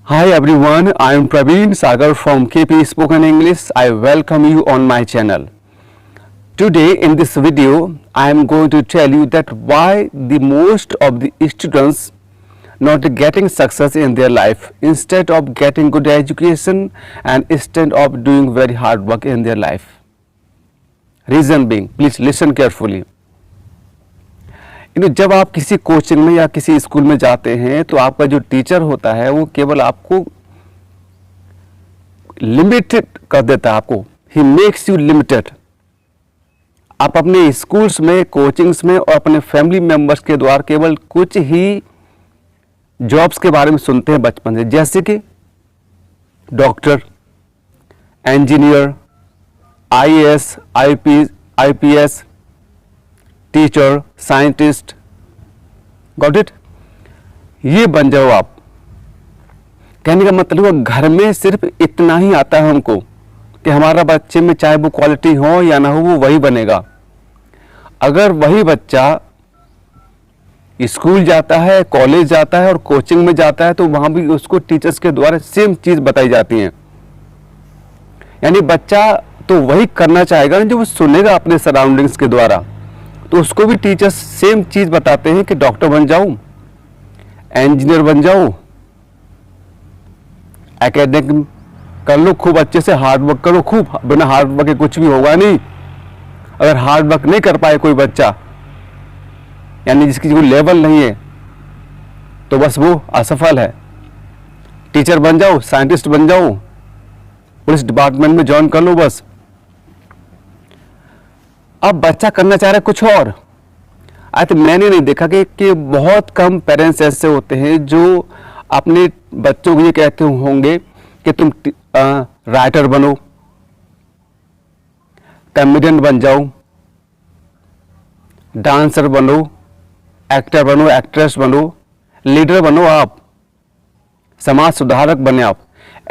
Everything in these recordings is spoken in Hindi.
Hi everyone, I am Praveen Sagar from KP Spoken English. I welcome you on my channel. Today in this video, I am going to tell you that why the most of the students not getting success in their life instead of getting good education and instead of doing very hard work in their life. Reason being, please listen carefully. जब आप किसी कोचिंग में या किसी स्कूल में जाते हैं तो आपका जो टीचर होता है वो केवल आपको लिमिटेड कर देता है, आपको ही मेक्स यू लिमिटेड। आप अपने स्कूल्स में, कोचिंग्स में और अपने फैमिली मेंबर्स के द्वारा केवल कुछ ही जॉब्स के बारे में सुनते हैं बचपन से, जैसे कि doctor, engineer, IAS, IPS, teacher, scientist. Got it? ये बन जाओ आप। कहने का मतलब है घर में सिर्फ इतना ही आता है हमको कि हमारा बच्चे में चाहे वो क्वालिटी हो या ना हो वो वही बनेगा। अगर वही बच्चा स्कूल जाता है, कॉलेज जाता है और कोचिंग में जाता है तो वहां भी उसको टीचर्स के द्वारा सेम चीज बताई जाती है। यानी बच्चा तो वही करना चाहेगा जो वो सुनेगा अपने सराउंडिंग्स के द्वारा, तो उसको भी टीचर्स सेम चीज बताते हैं कि डॉक्टर बन जाओ, इंजीनियर बन जाओ, एकेडमिक कर लो, खूब अच्छे से हार्ड वर्क करो, खूब बिना हार्ड वर्क के कुछ भी होगा नहीं। अगर हार्ड वर्क नहीं कर पाए कोई बच्चा, यानी जिसकी कोई लेवल नहीं है, तो बस वो असफल है। टीचर बन जाओ, साइंटिस्ट बन जाओ, पुलिस डिपार्टमेंट में ज्वाइन कर लो बस। अब बच्चा करना चाह रहा है कुछ और। आज मैंने नहीं देखा कि बहुत कम पेरेंट्स ऐसे होते हैं जो अपने बच्चों को ये कहते होंगे कि तुम राइटर बनो, कॉमेडियन बन जाओ, डांसर बनो, एक्टर बनो, एक्ट्रेस बनो, लीडर बनो, आप समाज सुधारक बने आप।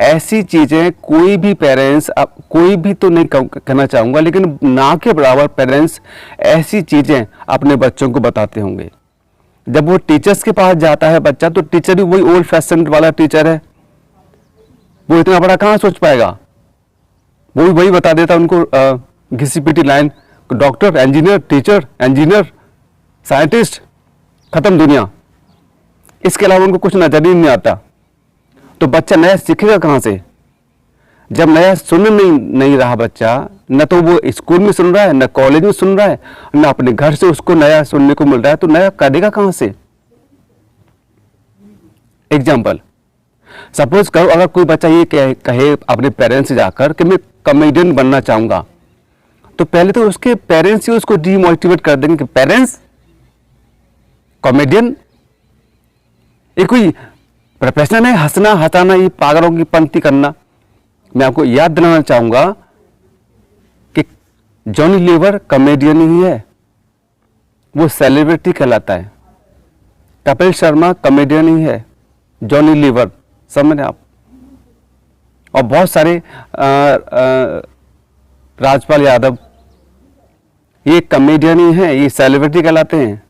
ऐसी चीजें कोई भी पेरेंट्स, कोई भी तो नहीं कहना चाहूंगा, लेकिन ना के बराबर पेरेंट्स ऐसी चीजें अपने बच्चों को बताते होंगे। जब वो टीचर्स के पास जाता है बच्चा, तो टीचर भी वही ओल्ड फैशन वाला टीचर है, वो इतना बड़ा कहां सोच पाएगा। वो भी वही बता देता उनको घिसी पिटी line, doctor, engineer, teacher, engineer, scientist, खत्म दुनिया। इसके अलावा उनको कुछ नजर ही नहीं आता। तो बच्चा नया सीखेगा कहां से? जब नया सुन नहीं रहा बच्चा, न तो वो स्कूल में सुन रहा है, न कॉलेज में सुन रहा है, न अपने घर से उसको नया सुनने को मिल रहा है, तो नया करेगा कहां से? एग्जाम्पल, सपोज करो अगर कोई बच्चा ये कहे अपने पेरेंट्स से जाकर कि मैं कॉमेडियन बनना चाहूंगा, तो पहले तो उसके पेरेंट्स ही उसको डीमोटिवेट कर देंगे कि पेरेंट्स कॉमेडियन ये कोई प्रोफेशनल है, हंसना हटाना, ये पागलों की पंक्ति करना। मैं आपको याद दिलाना चाहूंगा कि जॉनी लीवर कॉमेडियन ही है, वो सेलिब्रिटी कहलाता है। कपिल शर्मा कॉमेडियन ही है, जॉनी लीवर, समझ आप। और बहुत सारे राजपाल यादव, ये कॉमेडियन ही है, ये सेलिब्रिटी कहलाते हैं।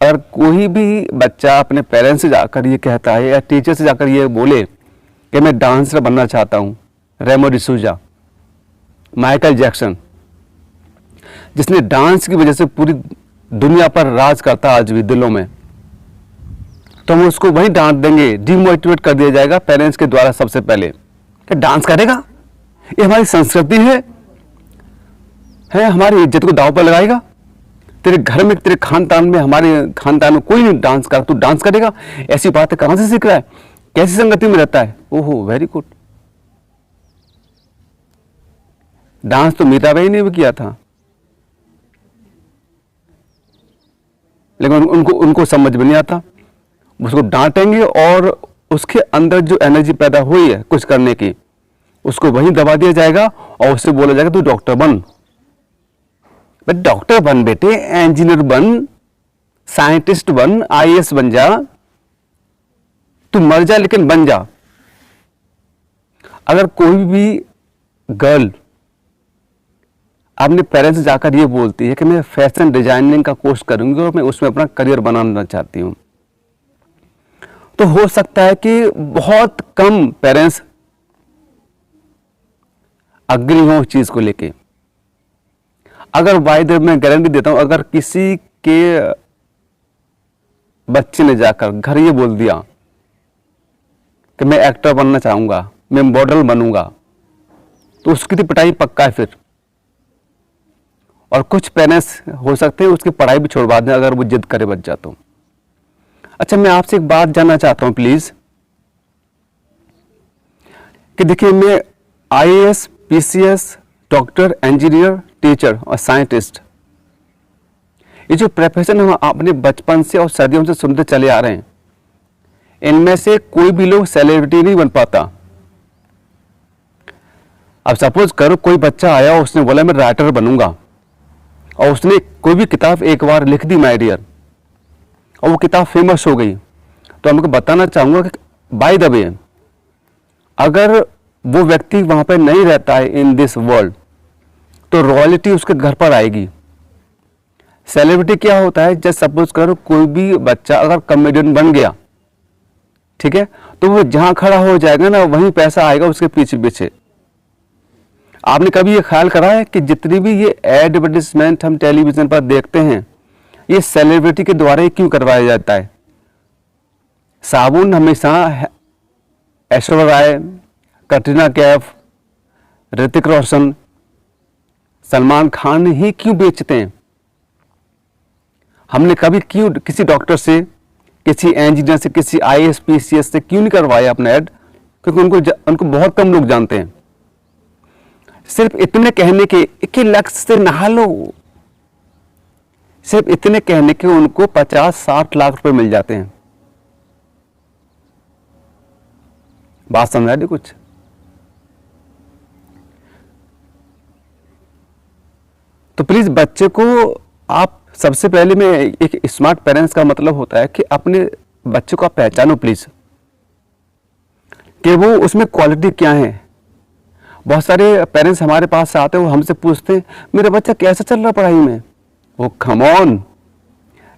अगर कोई भी बच्चा अपने पेरेंट्स से जाकर ये कहता है या टीचर से जाकर ये बोले कि मैं डांसर बनना चाहता हूं, रेमो डिसूजा, माइकल जैक्सन, जिसने डांस की वजह से पूरी दुनिया पर राज करता आज भी दिलों में, तो हम उसको वहीं डांट देंगे, डिमोटिवेट कर दिया जाएगा पेरेंट्स के द्वारा सबसे पहले कि डांस करेगा, ये हमारी संस्कृति है, हमारी इज्जत को दांव पर लगाएगा। तेरे घर में, तेरे खानदान में, हमारे खानदान में कोई नहीं डांस कर, तू डांस करेगा? ऐसी बातें कहां से सीख रहा है? कैसी संगति में रहता है? ओहो, वेरी गुड। डांस तो मीराबाई ने भी किया था, लेकिन उनको समझ में नहीं आता। उसको डांटेंगे और उसके अंदर जो एनर्जी पैदा हुई है कुछ करने की, उसको वहीं दबा दिया जाएगा और उससे बोला जाएगा तू डॉक्टर बन। डॉक्टर बन बेटे, इंजीनियर बन, साइंटिस्ट बन, आईएएस बन जा, तू मर जा लेकिन बन जा। अगर कोई भी गर्ल अपने पेरेंट्स से जाकर ये बोलती है कि मैं फैशन डिजाइनिंग का कोर्स करूंगी और मैं उसमें अपना करियर बनाना चाहती हूं, तो हो सकता है कि बहुत कम पेरेंट्स अग्री हो उस चीज को लेके। अगर वाइद मैं गारंटी देता हूं, अगर किसी के बच्चे ने जाकर घर ये बोल दिया कि मैं एक्टर बनना चाहूंगा, मैं मॉडल बनूंगा, तो उसकी तो पिटाई पक्का है फिर। और कुछ पेरेंट्स हो सकते हैं उसकी पढ़ाई भी छोड़वा दें अगर वो जिद करे बच्चा तो। अच्छा, मैं आपसे एक बात जानना चाहता हूं प्लीज, कि देखिए मैं IAS, PCS, doctor, engineer, teacher और साइंटिस्ट, ये जो प्रोफेशन हम अपने बचपन से और सदियों से सुनते चले आ रहे हैं, इनमें से कोई भी लोग सेलिब्रिटी नहीं बन पाता। अब सपोज करो कोई बच्चा आया, उसने बोला मैं राइटर बनूंगा, और उसने कोई भी किताब एक बार लिख दी माय डियर, और वो किताब फेमस हो गई, तो हमको बताना चाहूंगा कि बाय द वे, अगर वो व्यक्ति वहां पर नहीं रहता है इन दिस वर्ल्ड, तो रॉयल्टी उसके घर पर आएगी। सेलिब्रिटी क्या होता है, जैसे सपोज करो कोई भी बच्चा अगर कॉमेडियन बन गया, ठीक है, तो वो जहां खड़ा हो जाएगा ना, वहीं पैसा आएगा उसके पीछे पीछे। आपने कभी ये ख्याल करा है कि जितनी भी ये एडवर्टाइजमेंट हम टेलीविजन पर देखते हैं, ये सेलिब्रिटी के द्वारा ही क्यों करवाया जाता है? साबुन हमेशा ऐश्वर्या राय, कटरीना कैफ, ऋतिक रोशन, सलमान खान ही क्यों बेचते हैं? हमने कभी क्यों किसी डॉक्टर से, किसी इंजीनियर से, किसी आईएएस पीसीएस से क्यों नहीं करवाया अपना ऐड? क्योंकि उनको बहुत कम लोग जानते हैं। सिर्फ इतने कहने के लक्ष्य से नहा लो, सिर्फ इतने कहने के उनको 50-60 लाख रुपए मिल जाते हैं। बात समझ आ रही कुछ? तो प्लीज बच्चे को आप, सबसे पहले में एक स्मार्ट पेरेंट्स का मतलब होता है कि अपने बच्चे को आप पहचानो प्लीज, कि वो उसमें क्वालिटी क्या है। बहुत सारे पेरेंट्स हमारे पास आते हैं, वो हमसे पूछते हैं मेरा बच्चा कैसा चल रहा पढ़ाई में। वो come on,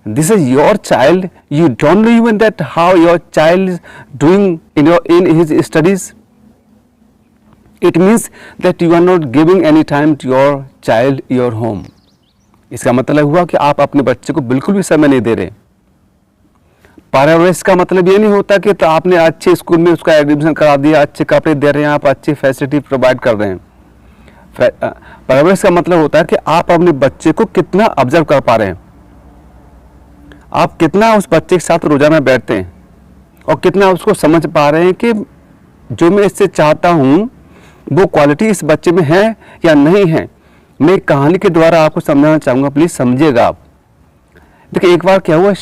this is your child, you don't know even that how your child is doing in his studies. It means that you are not giving any time to your child your home. इसका मतलब हुआ कि आप अपने बच्चे को बिल्कुल भी समय नहीं दे रहे। परवरिश का मतलब ये नहीं होता कि तो आपने अच्छे स्कूल में उसका एडमिशन करा दिया, अच्छे कपड़े दे रहे हैं, आप अच्छी फैसिलिटी प्रोवाइड कर रहे हैं। परवरिश का मतलब होता है कि आप अपने बच्चे को कितना ऑब्जर्व कर पा रहे हैं, आप कितना उस बच्चे के साथ रोजाना बैठते हैं, और कितना उसको समझ पा रहे हैं कि जो मैं इससे चाहता हूं वो क्वालिटी इस बच्चे में है या नहीं है। मैं कहानी के द्वारा आपको समझाना चाहूंगा, प्लीज समझिएगा आप। देखिए एक बार क्या हुआ,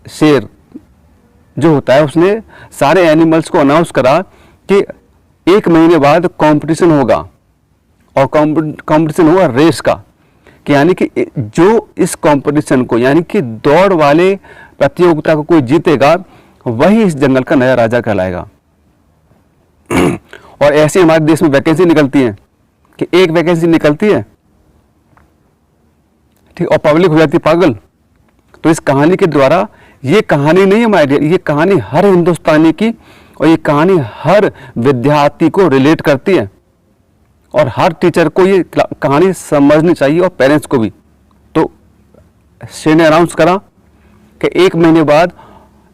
शेर जो होता है उसने सारे एनिमल्स को अनाउंस करा कि 1 महीने बाद कंपटीशन होगा, और कंपटीशन हुआ रेस का, कि यानी कि जो इस कंपटीशन को, यानी कि दौड़ वाले प्रतियोगिता को कोई जीतेगा वही इस जंगल का नया राजा कहलाएगा। और ऐसे हमारे देश में वैकेंसी निकलती है कि एक वैकेंसी निकलती है, ठीक, और पब्लिक हो जाती है पागल। तो इस कहानी के द्वारा, ये कहानी नहीं है माय डियर, ये कहानी हर हिंदुस्तानी की, और ये कहानी हर विद्यार्थी को रिलेट करती है, और हर टीचर को ये कहानी समझनी चाहिए, और पेरेंट्स को भी। तो शेर ने अनाउंस करा कि 1 महीने बाद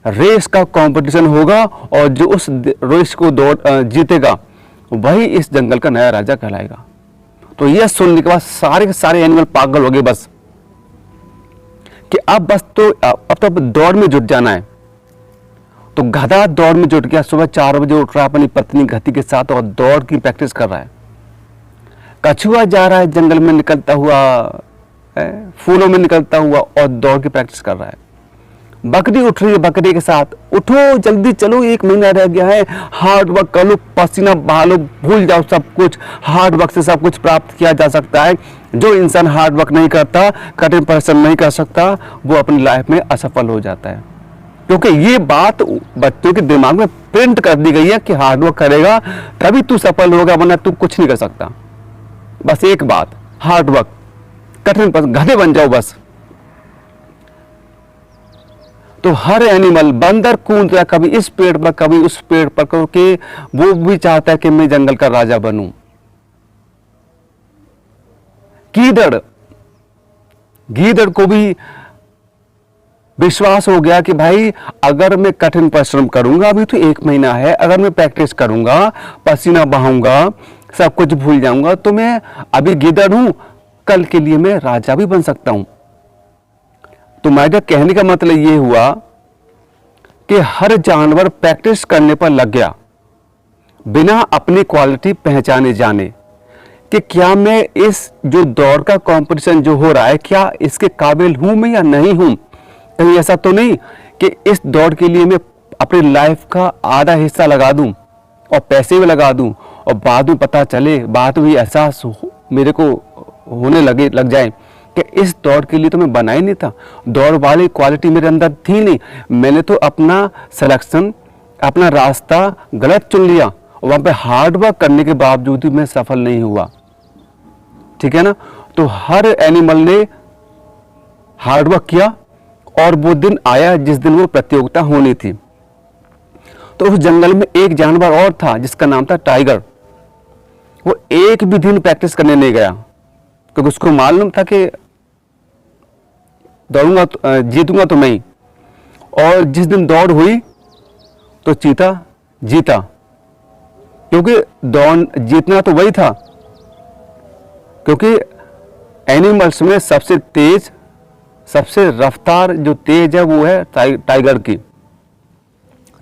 रेस का कंपटीशन होगा, और जो उस रेस को जीतेगा वही इस जंगल का नया राजा कहलाएगा। तो यह सुनने के बाद सारे के सारे एनिमल पागल हो गए बस, कि अब बस तो अब तो दौड़ में जुट जाना है। तो गधा दौड़ में जुट गया, सुबह 4 बजे उठ रहा अपनी पत्नी गति के साथ, और दौड़ की प्रैक्टिस कर रहा है। कछुआ जा रहा है जंगल में निकलता हुआ, फूलों में निकलता हुआ, और दौड़ की प्रैक्टिस कर रहा है। बकरी उठ रही है बकरी के साथ, उठो जल्दी चलो 1 महीना रह गया है, हार्ड वर्क कर लो, पसीना बहा लो, भूल जाओ सब कुछ, हार्ड वर्क से सब कुछ प्राप्त किया जा सकता है। जो इंसान हार्ड वर्क नहीं करता, कठिन परिश्रम नहीं कर सकता, वो अपनी लाइफ में असफल हो जाता है। क्योंकि ये बात बच्चों के दिमाग में प्रिंट कर दी गई है कि हार्ड वर्क करेगा तभी तू सफल होगा, वरना तू कुछ नहीं कर सकता। बस एक बात, हार्ड वर्क, कठिन परिश्रम, गधे बन जाओ बस। तो हर एनिमल, बंदर कूद रहा कभी इस पेड़ पर कभी उस पेड़ पर, क्योंकि वो भी चाहता है कि मैं जंगल का राजा बनूं। गीदड़ को भी विश्वास हो गया कि भाई अगर मैं कठिन परिश्रम करूंगा, अभी तो 1 महीना है, अगर मैं प्रैक्टिस करूंगा, पसीना बहाऊंगा, सब कुछ भूल जाऊंगा, तो मैं अभी गीदड़ हूं, कल के लिए मैं राजा भी बन सकता हूं। तो मेरा कहने का मतलब ये हुआ कि हर जानवर प्रैक्टिस करने पर लग गया, बिना अपनी क्वालिटी पहचाने जाने कि क्या मैं इस जो दौड़ का कंपटीशन जो हो रहा है, क्या इसके काबिल हूं मैं या नहीं हूं। कहीं ऐसा तो नहीं कि इस दौड़ के लिए मैं अपनी लाइफ का आधा हिस्सा लगा दूं और पैसे भी लगा दूं और बाद में पता चले, बाद में एहसास मेरे को होने लग जाए कि इस दौड़ के लिए तो मैं बना ही नहीं था, दौड़ वाली क्वालिटी मेरे अंदर थी नहीं, मैंने तो अपना सिलेक्शन, अपना रास्ता गलत चुन लिया और वहां पे हार्ड वर्क करने के बावजूद भी मैं सफल नहीं हुआ। ठीक है ना। तो हर एनिमल ने हार्ड वर्क किया और वो दिन आया जिस दिन वो प्रतियोगिता होनी थी। तो उस जंगल में एक जानवर और था जिसका नाम था टाइगर। वो एक भी दिन प्रैक्टिस करने नहीं गया क्योंकि उसको मालूम था कि दौड़ूंगा तो जीतूंगा तो मैं ही। और जिस दिन दौड़ हुई तो चीता जीता, क्योंकि दौड़ जीतना तो वही था, क्योंकि एनिमल्स में सबसे तेज, सबसे रफ्तार जो तेज है वो है टाइगर की।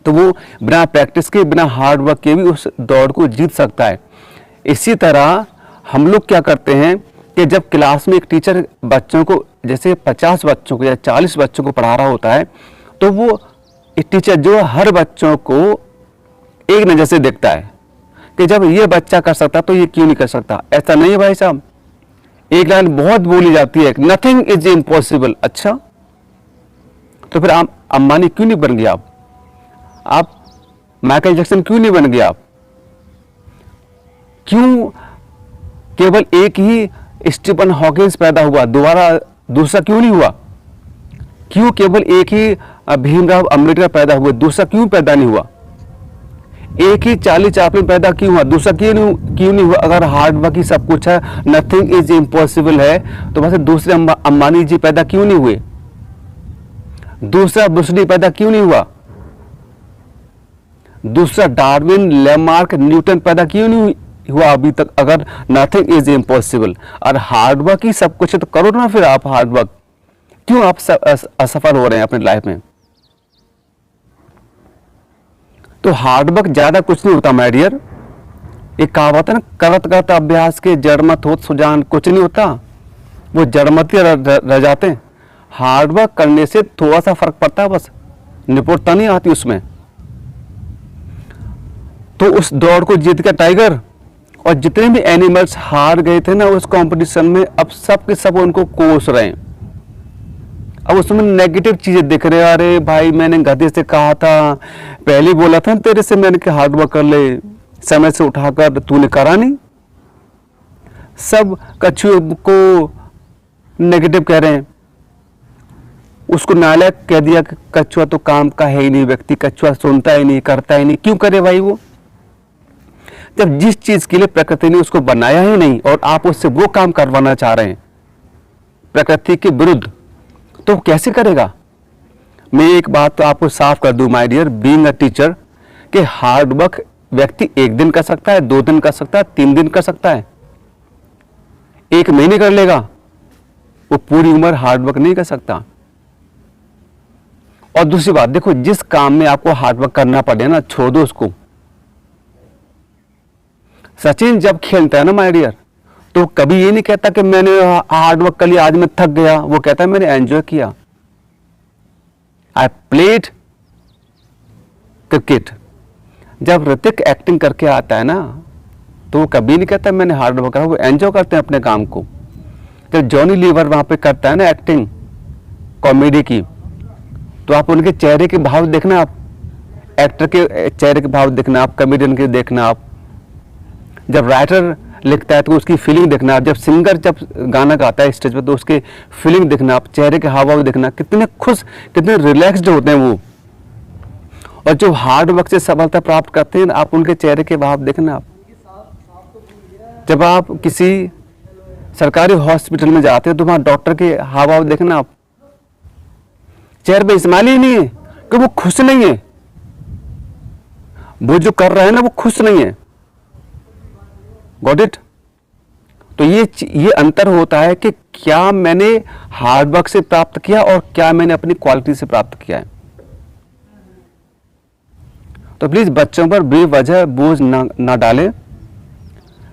तो वो बिना प्रैक्टिस के, बिना हार्ड वर्क के भी उस दौड़ को जीत सकता है। इसी तरह हम लोग क्या करते हैं कि जब क्लास में एक टीचर बच्चों को, जैसे 50 बच्चों को या 40 बच्चों को पढ़ा रहा होता है, तो वो एक टीचर जो हर बच्चों को एक नज़र से देखता है कि जब ये बच्चा कर सकता तो ये क्यों नहीं कर सकता। ऐसा नहीं है भाई साहब। एक लाइन बहुत बोली जाती है, नथिंग इज इम्पॉसिबल। अच्छा, तो फिर आप अंबानी क्यों नहीं बन गया? आप माइकल जैक्सन क्यों नहीं बन गया? क्यों केवल एक ही स्टीफन हॉकिंस पैदा हुआ, दोबारा दूसरा क्यों नहीं हुआ? क्यों केवल एक ही भीमराव अम्बेडकर पैदा हुए, दूसरा क्यों पैदा नहीं हुआ? एक ही चार्ली चैपलिन पैदा क्यों हुआ, दूसरा क्यों नहीं हुआ? अगर हार्ड वर्क ही सब कुछ है, नथिंग इज इम्पॉसिबल है, तो वैसे दूसरे अंबानी जी पैदा क्यों नहीं हुए? दूसरा ब्रूस पैदा क्यों नहीं हुआ? दूसरा डार्विन, लेमार्क, न्यूटन पैदा क्यों नहीं हुआ अभी तक? अगर नथिंग इज इम्पॉसिबल और हार्ड वर्क ही सब कुछ है, तो करो ना फिर आप हार्ड वर्क। क्यों आप असफल हो रहे हैं अपनी लाइफ में? तो हार्ड वर्क ज्यादा कुछ नहीं होता माय डियर। एक कहावत है ना, करत करत अभ्यास के जड़मत होत सुजान, कुछ नहीं होता, वो जड़मत रह जाते हैं। हार्ड वर्क करने से थोड़ा सा फर्क पड़ता है, बस निपुणता नहीं आती उसमें। तो उस दौड़ को जीत गया टाइगर, और जितने भी एनिमल्स हार गए थे ना उस कंपटीशन में, अब सब के सब उनको कोस रहे हैं। अब उसमें नेगेटिव चीजें दिख रहे हैं, अरे भाई मैंने गधे से कहा था, पहले बोला था तेरे से मैंने कि हार्ड वर्क कर ले, समय से उठाकर तूने करा नहीं। सब कछुए को नेगेटिव कह रहे हैं, उसको नालायक कह दिया कि कछुआ तो काम का है ही नहीं व्यक्ति, कछुआ सुनता ही नहीं, करता ही नहीं। क्यों करे भाई वो? जब जिस चीज के लिए प्रकृति ने उसको बनाया ही नहीं और आप उससे वो काम करवाना चाह रहे हैं प्रकृति के विरुद्ध, तो कैसे करेगा? मैं एक बात तो आपको साफ कर दूं my dear, being a teacher, कि हार्ड वर्क व्यक्ति 1 दिन कर सकता है, 2 दिन कर सकता है, 3 दिन कर सकता है, 1 महीने कर लेगा, वो पूरी उम्र हार्ड वर्क नहीं कर सकता। और दूसरी बात देखो, जिस काम में आपको हार्ड वर्क करना पड़े ना, छोड़ दो उसको। सचिन जब खेलता है ना माय डियर, तो कभी ये नहीं कहता कि मैंने हार्ड वर्क कर लिया, आज मैं थक गया। वो कहता है मैंने एंजॉय किया, आई प्लेड क्रिकेट। जब ऋतिक एक्टिंग करके आता है ना, तो वो कभी नहीं कहता मैंने हार्ड वर्क करा, वो एंजॉय करते हैं अपने काम को। जब जॉनी लीवर वहां पे करता है ना एक्टिंग कॉमेडी की, तो आप उनके चेहरे के भाव देखना, आप एक्टर के चेहरे के भाव देखना, आप कॉमेडियन के देखना। आप जब राइटर लिखता है तो उसकी फीलिंग देखना, जब सिंगर जब गाना गाता है स्टेज पर तो उसके फीलिंग देखना, आप चेहरे के हाव भाव देखना, कितने खुश कितने रिलैक्स्ड होते हैं वो। और जो हार्ड वर्क से सफलता प्राप्त करते हैं आप उनके चेहरे के भाव देखना। आप जब आप किसी सरकारी हॉस्पिटल में जाते हो तो वहां डॉक्टर के हाव भाव देखना, आप चेहरे पे स्माइल ही नहीं है कि वो खुश नहीं है, वो जो कर रहा है ना वो खुश नहीं है। Got it? तो ये अंतर होता है कि क्या मैंने हार्ड वर्क से प्राप्त किया और क्या मैंने अपनी क्वालिटी से प्राप्त किया है। तो प्लीज बच्चों पर बेवजह बोझ ना डालें।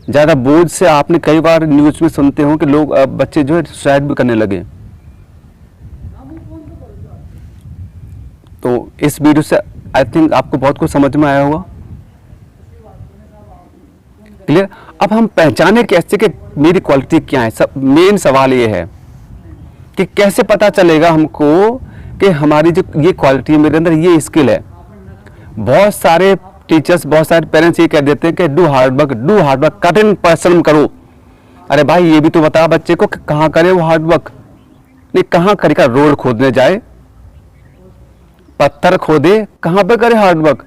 ज्यादा बोझ से आपने कई बार न्यूज में सुनते हो कि लोग बच्चे जो है सुसाइड भी करने लगे। तो इस वीडियो से आई थिंक आपको बहुत कुछ समझ में आया होगा। क्लियर? अब हम पहचाने कैसे कि मेरी क्वालिटी क्या है। सब मेन सवाल ये है कि कैसे पता चलेगा हमको कि हमारी जो ये क्वालिटी है, मेरे अंदर ये स्किल है। बहुत सारे टीचर्स, बहुत सारे पेरेंट्स ये कह देते हैं कि डू हार्ड वर्क, कठिन परिश्रम करो। अरे भाई ये भी तो बता बच्चे को कि कहाँ करे वो हार्ड वर्क। नहीं, कहाँ करेगा? रोड खोदने जाए, पत्थर खोदे, कहाँ पे करे हार्ड वर्क?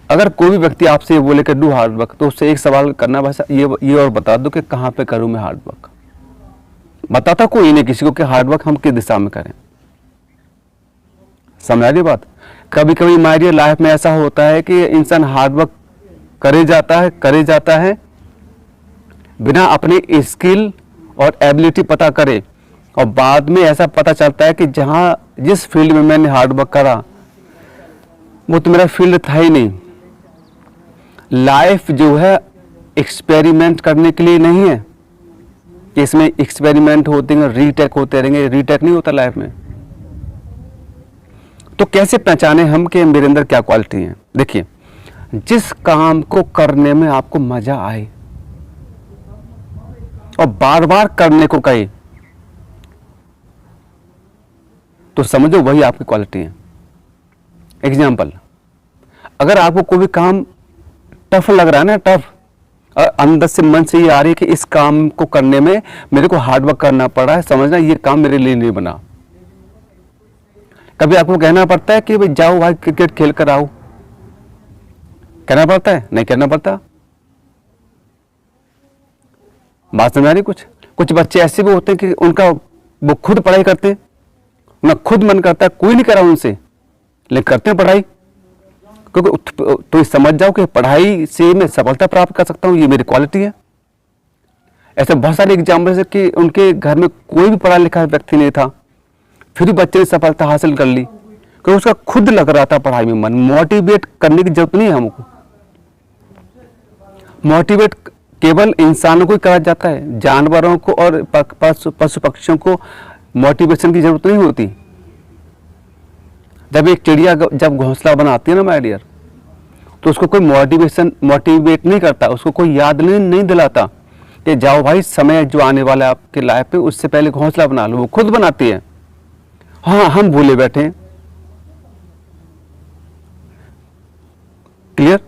अगर कोई भी व्यक्ति आपसे ये बोले कि डू हार्ड वर्क तो उससे एक सवाल करना, बस ये और बता दो कि कहाँ पे करूं मैं हार्ड वर्क। बताता कोई नहीं किसी को कि हार्ड वर्क हम किस दिशा में करें। समझ रही बात? कभी कभी हमारी लाइफ में ऐसा होता है कि इंसान हार्ड वर्क करे जाता है बिना अपनी स्किल और एबिलिटी पता करे, और बाद में ऐसा पता चलता है कि जिस फील्ड में मैंने हार्ड वर्क करा वो तो मेरा फील्ड था ही नहीं। लाइफ जो है एक्सपेरिमेंट करने के लिए नहीं है कि इसमें एक्सपेरिमेंट होते हैं, रीटेक होते रहेंगे। रीटेक नहीं होता लाइफ में। तो कैसे पहचाने हम कि मेरे अंदर क्या क्वालिटी है? देखिए, जिस काम को करने में आपको मजा आए और बार बार करने को कहे तो समझो वही आपकी क्वालिटी है। एग्जाम्पल, अगर आपको कोई भी काम टफ लग रहा है ना, टफ, और अंदर से मन से ये आ रही है कि इस काम को करने में मेरे को हार्ड वर्क करना पड़ा है, समझना ये काम मेरे लिए नहीं बना। कभी आपको कहना पड़ता है कि भाई जाओ भाई क्रिकेट खेल कर आओ, कहना पड़ता है? नहीं कहना पड़ता। बात समझ आ रही? कुछ बच्चे ऐसे भी होते हैं कि उनका वो खुद पढ़ाई करते हैं, उनका खुद मन करता है, कोई नहीं करा उनसे, लेकिन करते हैं पढ़ाई। क्योंकि तो समझ जाओ कि पढ़ाई से मैं सफलता प्राप्त कर सकता हूं, ये मेरी क्वालिटी है। ऐसे बहुत सारे एग्जाम्पल है कि उनके घर में कोई भी पढ़ा लिखा व्यक्ति नहीं था, फिर भी बच्चे ने सफलता हासिल कर ली क्योंकि उसका खुद लग रहा था पढ़ाई में मन। मोटिवेट करने की जरूरत नहीं है हमको। मोटिवेट केवल इंसानों को ही करा जाता है, जानवरों को और पशु पक्षियों को मोटिवेशन की जरूरत नहीं होती। जब एक चिड़िया जब घोंसला बनाती है ना माय डियर, तो उसको कोई मोटिवेट नहीं करता, उसको कोई याद नहीं दिलाता कि जाओ भाई समय जो आने वाला है आपके लाइफ पे उससे पहले घोंसला बना लो। वो खुद बनाती है। हाँ, हम भूले बैठे। क्लियर?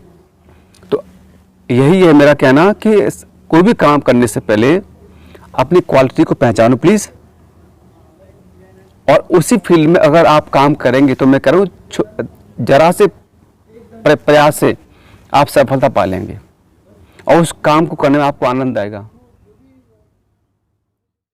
तो यही है मेरा कहना कि कोई भी काम करने से पहले अपनी क्वालिटी को पहचानो प्लीज, और उसी फील्ड में अगर आप काम करेंगे तो मैं कह रहा हूं जरा से प्रयास से आप सफलता पा लेंगे और उस काम को करने में आपको आनंद आएगा।